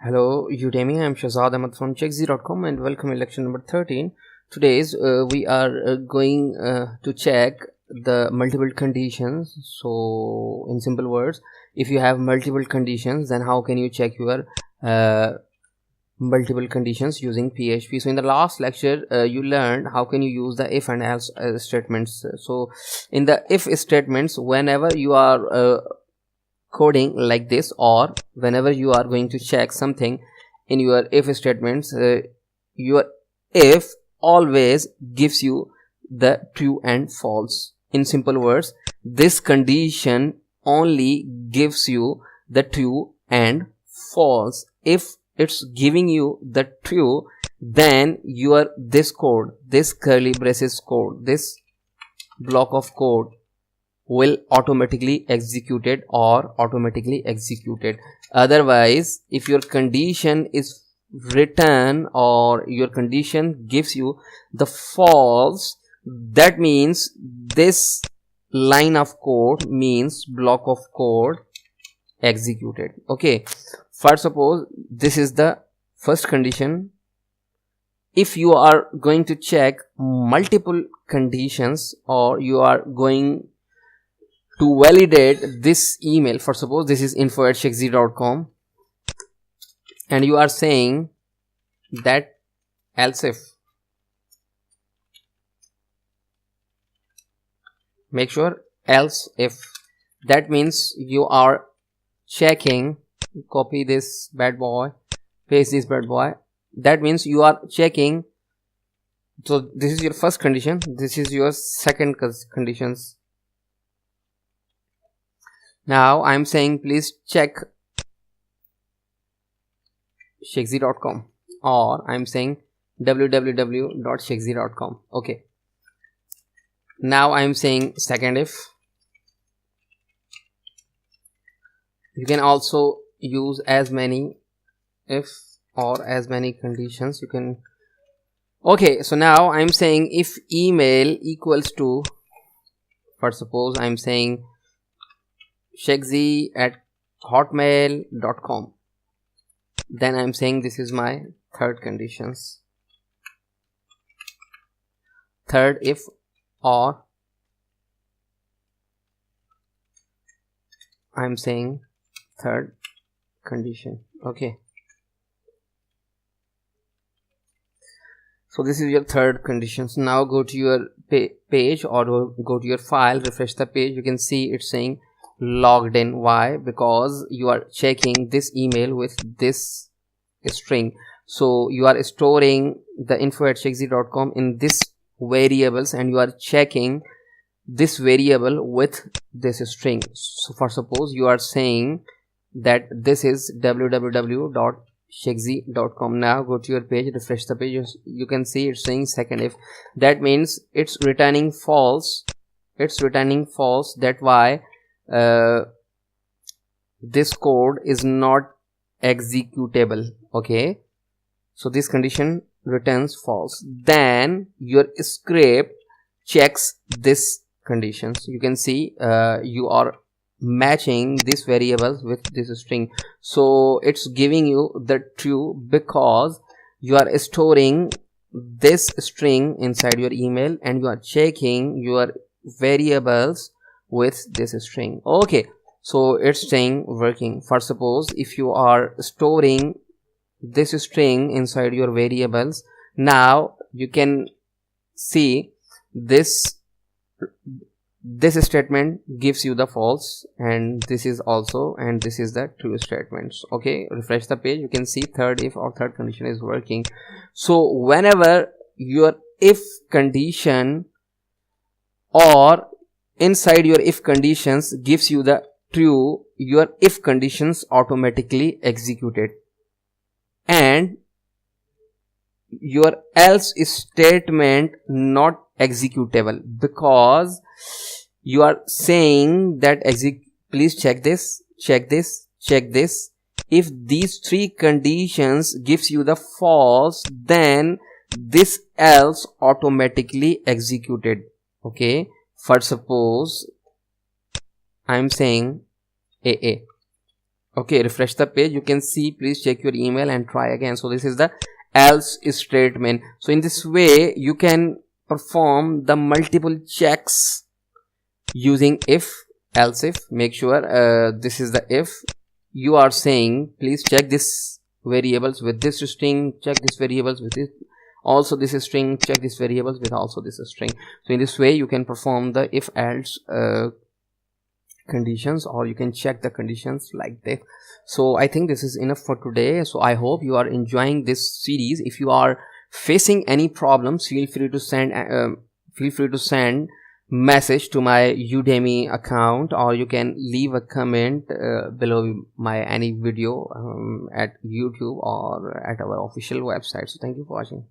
Hello Udemy, I am Shazad Ahmad from checkz.com and welcome in lecture number 13. Today's we are going to check the multiple conditions. So in simple words, if you have multiple conditions, then how can you check your multiple conditions using PHP? So in the last lecture you learned how can you use the if and else statements. So in the if statements, whenever you are coding like this, or whenever you are going to check something in your if statements, your if always gives you the true and false. In simple words, this condition only gives you the true and false. If it's giving you the true, then your this code, this curly braces code, this block of code will automatically executed or automatically executed. Otherwise, if your condition is written or your condition gives you the false, that means this line of code means block of code executed. Okay, first suppose this is the first condition. If you are going to check multiple conditions, or you are going to validate this email, for suppose this is info@checkz.com, and you are saying that else if, make sure else if, that means you are checking, copy this bad boy, paste this bad boy, that means you are checking. So this is your first condition, this is your second conditions. Now I'm saying please check checkz.com, or I'm saying www.checkz.com. okay, now I'm saying second if. You can also use as many if or as many conditions you can. Okay, so now I'm saying if email equals to, for suppose I'm saying checkz@hotmail.com, then I'm saying this is my third conditions, third if, or I'm saying third condition. Okay, so this is your third condition. So now go to your page, or go to your file, refresh the page. You can see it's saying logged in. Why? Because you are checking this email with this string. So you are storing the info@checkz.com in this variables, and you are checking this variable with this string. So for suppose you are saying that this is www.checkz.com. now go to your page, refresh the page. You can see it's saying second if, that means it's returning false, it's returning false. That why this code is not executable. Okay, so this condition returns false. Then your script checks this conditions. You can see you are matching these variables with this string, so it's giving you the true because you are storing this string inside your email and you are checking your variables with this string. Okay, so it's saying working. For suppose if you are storing this string inside your variables, now you can see this statement gives you the false, and this is also, and this is the true statements. Okay, refresh the page. You can see third if or third condition is working. So whenever your if condition or inside your if conditions gives you the true, your if conditions automatically executed, and your else statement not executable, because you are saying that please check this, check this, check this. If these three conditions gives you the false, then this else automatically executed. Okay, for suppose I'm saying AA, Okay, refresh the page. You can see, please check your email and try again. So this is the else statement. So in this way you can perform the multiple checks using if, else if. Make sure this is the if. You are saying please check this variables with this string, check this variables with this, also this string, check this variables with also this string. So in this way you can perform the if else conditions, or you can check the conditions like that. So I think this is enough for today. So I hope you are enjoying this series. If you are facing any problems, feel free to send message to my Udemy account, or you can leave a comment below my any video at YouTube or at our official website. So thank you for watching.